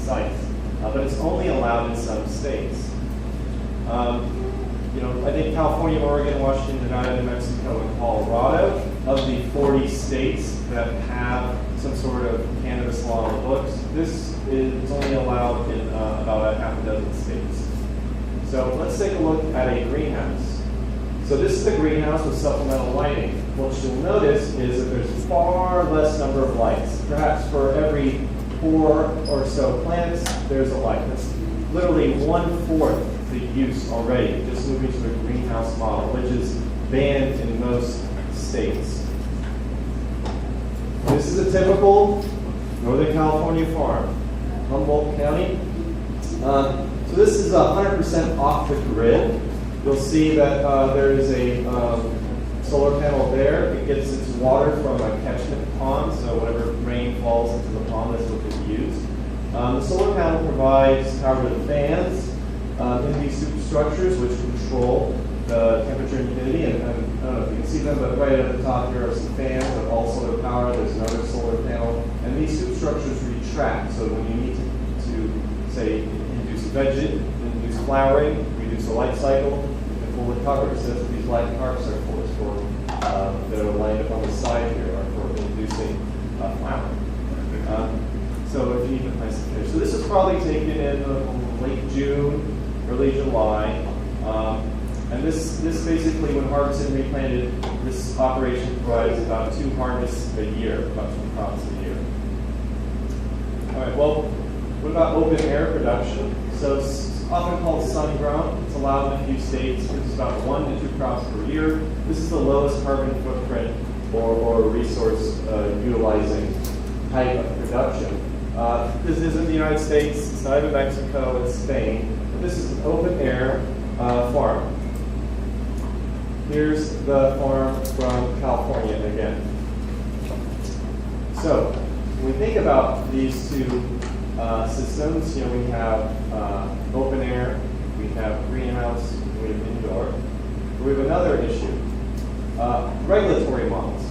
sites, but it's only allowed in some states. I think California, Oregon, Washington, Nevada, New Mexico, and Colorado, of the 40 states that have some sort of cannabis law on the books, this is only allowed in about a half a dozen states. So let's take a look at a greenhouse. So this is the greenhouse with supplemental lighting. What you'll notice is that there's far less number of lights. Perhaps for every 4 or so plants, there's a light. That's literally 1/4 the use already, just moving to a greenhouse model, which is banned in most states. This is a typical Northern California farm, Humboldt County. So this is 100% off the grid. You'll see that there is a solar panel there. It gets its water from a catchment pond, so whatever rain falls into the pond, that's what gets used. The solar panel provides power to the fans in these superstructures, which control the temperature and humidity. And I don't know if you can see them, but right at the top here are some fans that all solar power. There's another solar panel. And these superstructures retract, so when you need to say, induce flowering, reduce the light cycle, you can pull the covers. So that's what these light covers are for that are lined up on the side here, are for inducing flowering. So if you need to place it there. So this is probably taken in late June, early July. And this basically, when harvested and replanted, this operation provides about 2 harvests a year, about 2 crops a year. All right, well, what about open air production? So it's often called sun-grown. It's allowed in a few states. It's about 1 to 2 crops per year. This is the lowest carbon footprint or resource utilizing type of production. This isn't the United States. It's not even Mexico. It's Spain. But this is an open air farm. Here's the farm from California again. So when we think about these two systems, we have open air, we have greenhouse, we have indoor. We have another issue, regulatory models.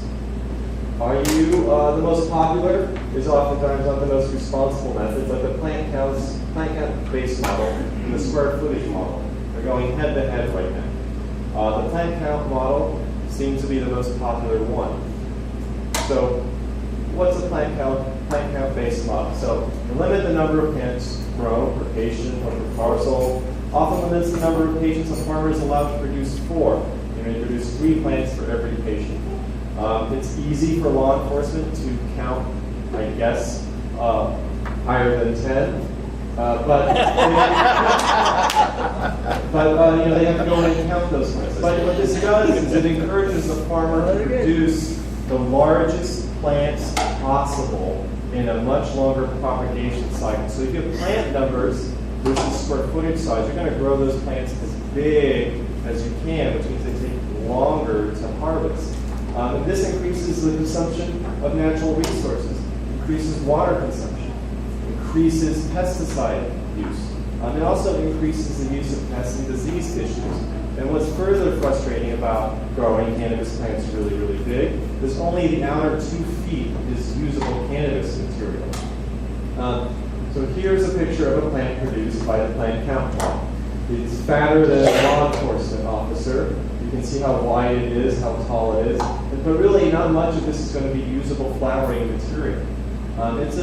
Are you the most popular? Is oftentimes not the most responsible method, but the plant count-based model and the square footage model. They're going head to head right now. The plant count model seems to be the most popular one. So what's a plant count-based model? So you limit the number of plants grown per patient or per parcel. Often limits the number of patients a farmer is allowed to produce 4. You produce 3 plants for every patient. It's easy for law enforcement to count, I guess, higher than 10. But they have to go in and count those plants. But what this does is it encourages the farmer to produce the largest plants possible in a much longer propagation cycle. So if you have plant numbers versus square footage size, you're going to grow those plants as big as you can, which means they take longer to harvest. And this increases the consumption of natural resources, increases water consumption, increases pesticide use. It also increases the use of pest and disease issues. And what's further frustrating about growing cannabis plants really, really big is only the outer 2 feet is usable cannabis material. So here's a picture of a plant produced by the plant count model. It's fatter than a law enforcement officer. You can see how wide it is, how tall it is. But really, not much of this is going to be usable flowering material. It's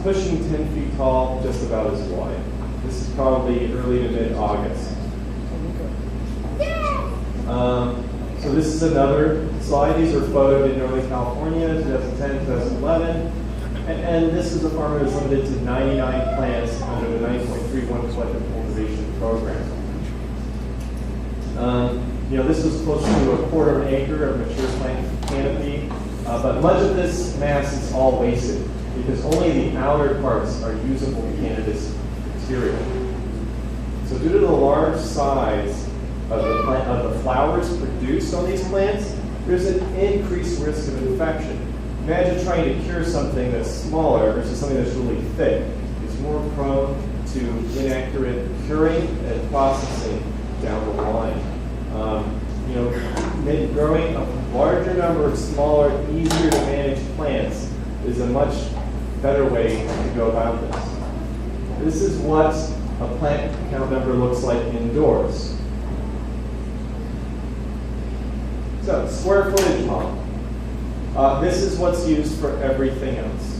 pushing 10 feet tall, just about as wide. This is probably early to mid-August. So this is another slide. These were photoed in Northern California, 2010, 2011. And this is a farmer that's limited to 99 plants under the 9.31 collective cultivation program. This was close to a 1/4 acre of mature plant canopy, but much of this mass is all wasted because only the outer parts are usable cannabis material. So due to the large size of the flowers produced on these plants, there's an increased risk of infection. Imagine trying to cure something that's smaller versus something that's really thick. It's more prone to inaccurate curing and processing down the line. Growing a larger number of smaller, easier to manage plants is a much better way to go about this. This is what a plant count number looks like indoors. So, square footage model. This is what's used for everything else.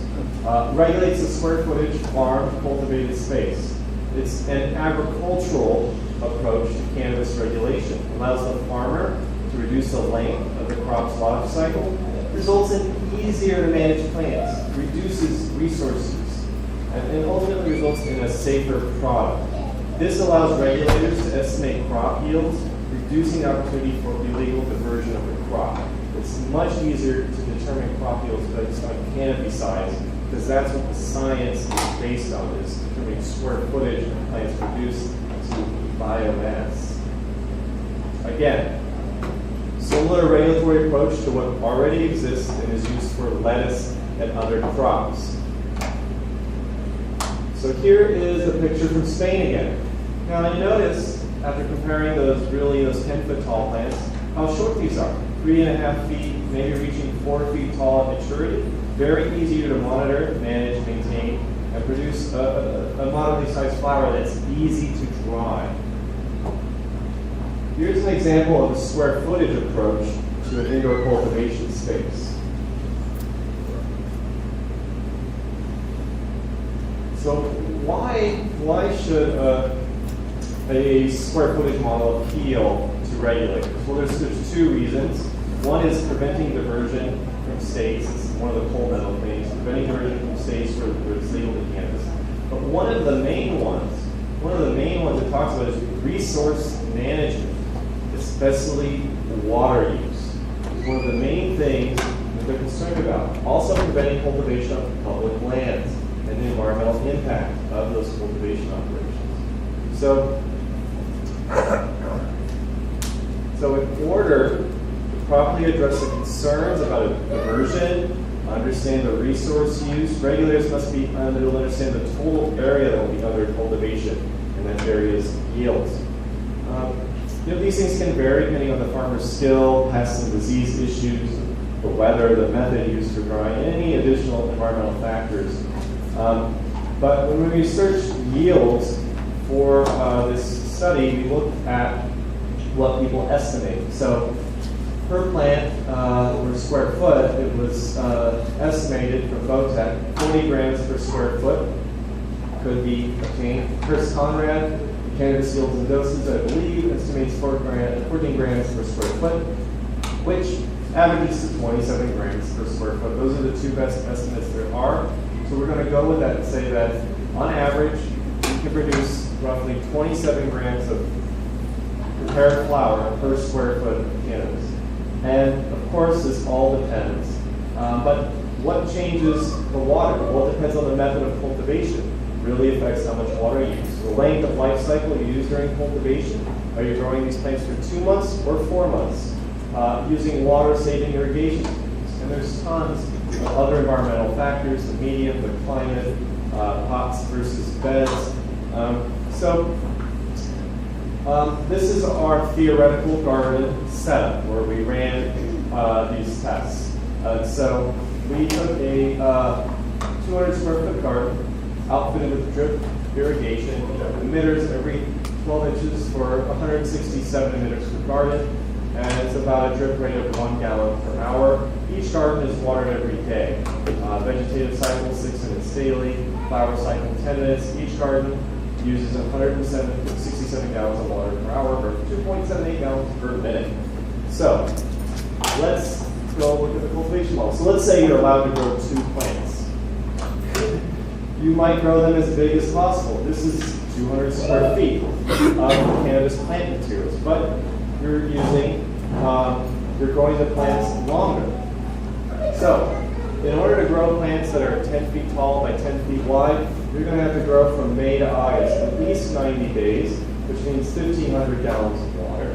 Regulates the square footage farm cultivated space. It's an agricultural approach to cannabis regulation. Allows the farmer to reduce the length of the crop's life cycle. Results in easier to manage plants. Reduces resources. And ultimately results in a safer product. This allows regulators to estimate crop yields, reducing the opportunity for illegal diversion of the crop. It's much easier to determine crop yields based on canopy size, because that's what the science is based on, is determining square footage of plants produced to biomass. Again, similar regulatory approach to what already exists and is used for lettuce and other crops. So here is a picture from Spain again. Now you notice, after comparing those 10-foot tall plants, how short these are. 3.5 feet, maybe reaching 4 feet tall at maturity. Very easy to monitor, manage, maintain, and produce a moderately sized flower that's easy to dry. Here's an example of a square footage approach to an indoor cultivation space. So why should a square footage model appeal to regulators? Well, there's two reasons. One is preventing diversion from states. It's one of the cold metal things, preventing diversion from states where it's legal to cannabis. But one of the main ones it talks about is resource management, especially water use. It's one of the main things that they're concerned about. Also preventing cultivation of public lands and the environmental impact of those cultivation operations. So in order to properly address the concerns about diversion, understand the resource use, regulators must be able to understand the total area that will be under cultivation and that area's yields. These things can vary depending on the farmer's skill, pests and disease issues, the weather, the method used for drying, and any additional environmental factors. But when we research yields for this study, we looked at what people estimate. So per plant or square foot, it was estimated from Votech 40 grams per square foot could be obtained. Chris Conrad, cannabis yields and doses, I believe, estimates 14 grams per square foot, which averages to 27 grams per square foot. Those are the two best estimates there are. So we're going to go with that and say that on average, you can produce roughly 27 grams of prepared flower per square foot of cannabis. And of course, this all depends. But what changes the water? Well, it depends on the method of cultivation. It really affects how much water you use. The length of life cycle you use during cultivation. Are you growing these plants for 2 months or 4 months? Using water-saving irrigation techniques. And there's tons of other environmental factors, the medium, the climate, pots versus beds. This is our theoretical garden setup where we ran these tests. So we took a 200 square foot garden, outfitted with drip irrigation, emitters every 12 inches for 167 emitters per garden, and it's about a drip rate of 1 gallon per hour. Each garden is watered every day. Vegetative cycle 6 minutes daily, flower cycle 10 minutes. Each garden uses 167 gallons of water per hour, or 2.78 gallons per minute. So let's go look at the cultivation model. So let's say you're allowed to grow 2 plants. You might grow them as big as possible. This is 200 square feet of cannabis plant materials, but you're growing the plants longer. So in order to grow plants that are 10 feet tall by 10 feet wide, you're going to have to grow from May to August, at least 90 days, which means 1,500 gallons of water.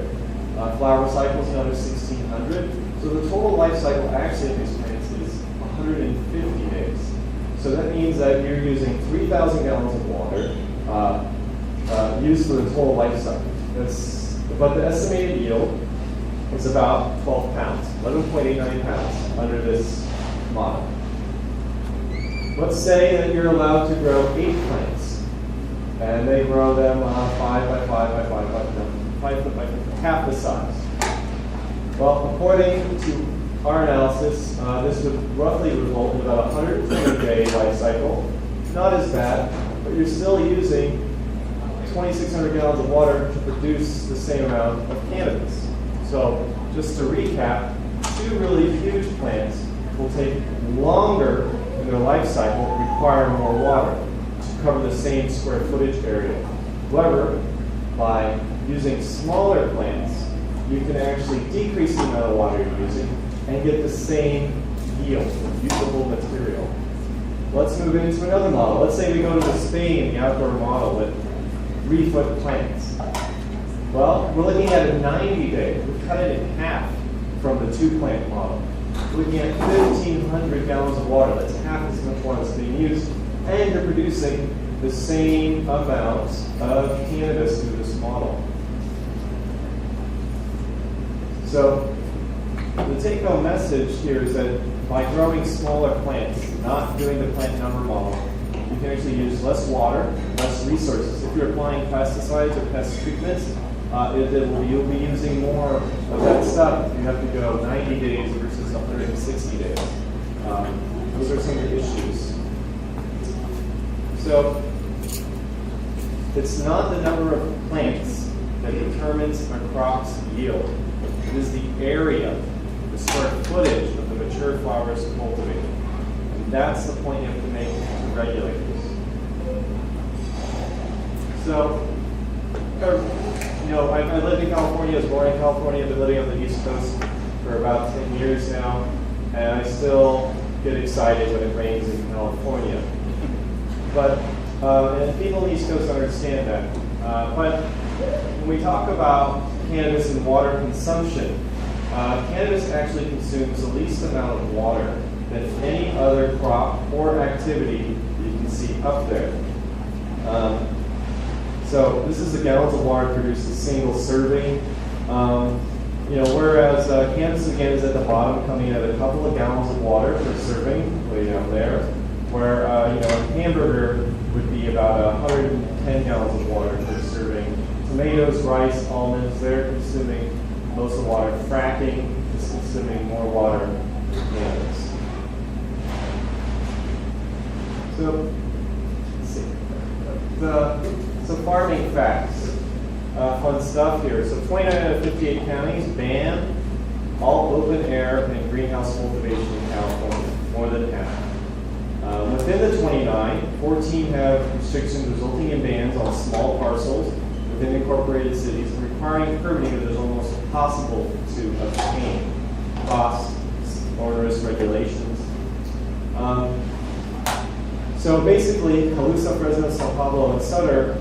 Flower cycles another 1,600. So the total life cycle actually of these plants is 150 days. So that means that you're using 3,000 gallons of water used for the total life cycle. But the estimated yield is about 12 pounds, 11.89 pounds under this model. Let's say that you're allowed to grow 8 plants. and they grow them 5 by 5 by 5 by 5 foot by half the size. Well, according to our analysis, this would roughly result in about a 120-day life cycle. Not as bad, but you're still using 2,600 gallons of water to produce the same amount of cannabis. So, just to recap, 2 really huge plants will take longer in their life cycle, require more water to cover the same square footage area. However, by using smaller plants, you can actually decrease the amount of water you're using and get the same yield of usable material. Let's move into another model. Let's say we go to Spain in the outdoor model with 3-foot plants. Well, we're looking at a 90-day. We've cut it in half from the 2-plant model. We're looking at 1,500 gallons of water. That's half as much water that's being used, and you're producing the same amount of cannabis through this model. So the take-home message here is that by growing smaller plants, not doing the plant number model, you can actually use less water, less resources. If you're applying pesticides or pest treatments, you'll be using more of that stuff. You have to go 90 days versus 160 days. Those are some of the issues. So it's not the number of plants that determines a crop's yield. It is the area, the square footage of the mature flowers cultivated. And that's the point you have to make to regulators. So, I lived in California, I was born in California, I've been living on the East Coast for about 10 years now, and I still get excited when it rains in California. But, and people on the East Coast understand that. But when we talk about cannabis and water consumption, cannabis actually consumes the least amount of water than any other crop or activity you can see up there. So this is the gallons of water produced a single serving. Whereas cannabis again is at the bottom, coming at a couple of gallons of water per serving, way down there. Where a hamburger would be about 110 gallons of water per serving. Tomatoes, rice, almonds, they're consuming most of the water. Fracking is consuming more water than cannabis. So, let's see. Some farming facts. Fun stuff here. So 29 out of 58 counties ban all open air and greenhouse cultivation in California, more than half. Within the 29, 14 have restrictions resulting in bans on small parcels within incorporated cities and requiring permitting that is almost impossible to obtain. Costs, onerous regulations. So basically, Calusa, Fresno, Sao Paulo, and Sutter,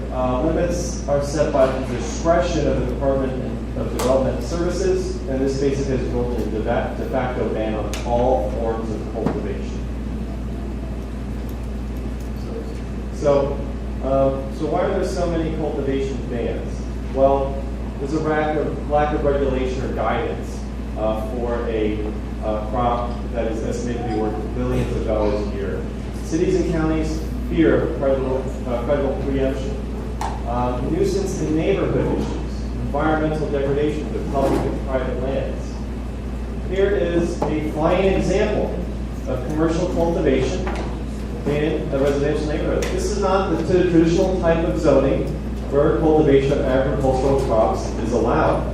limits are set by the discretion of the Department of Development Services, and this basically has resulted in a de facto ban on all forms of cultivation. So why are there so many cultivation bans? Well, there's a lack of regulation or guidance for a crop that is estimated to be worth billions of dollars a year. Cities and counties fear federal preemption. Nuisance and neighborhood issues, environmental degradation of public and private lands. Here is a fine example of commercial cultivation in a residential neighborhood. This is not the traditional type of zoning where cultivation of agricultural crops is allowed.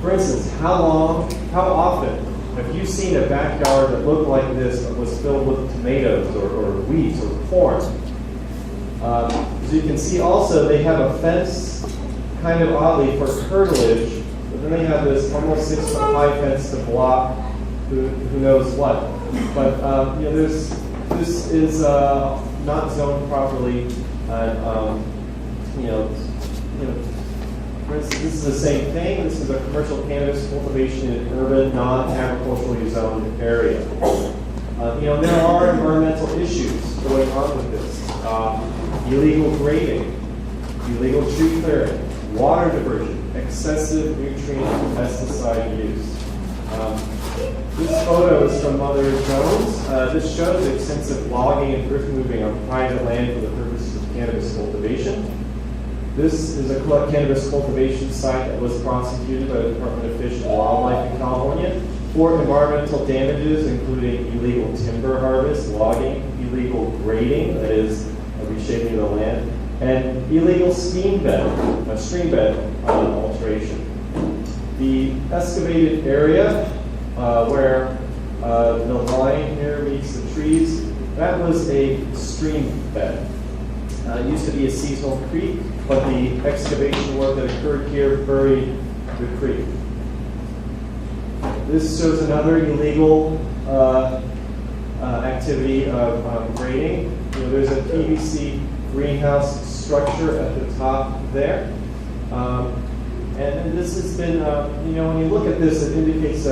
For instance, how often have you seen a backyard that looked like this but was filled with tomatoes or wheat or corn? As you can see also, they have a fence kind of oddly for curtilage, but then they have this almost 6-foot high fence to block who knows what. But this is not zoned properly. For instance, this is the same thing. This is a commercial cannabis cultivation in an urban, non-agriculturally zoned area. There are environmental issues going on with this. Illegal grading, illegal tree clearing, water diversion, excessive nutrient and pesticide use. This photo is from Mother Jones. This shows extensive logging and earth moving on private land for the purposes of cannabis cultivation. This is a cannabis cultivation site that was prosecuted by the Department of Fish and Wildlife in California for environmental damages, including illegal timber harvest, logging, illegal grading, that is, reshaping the land, and illegal stream bed alteration. The excavated area where the line here meets the trees, that was a stream bed. It used to be a seasonal creek, but the excavation work that occurred here buried the creek. This shows another illegal activity of grading. There's a PVC greenhouse structure at the top there. And this has been, when you look at this, it indicates that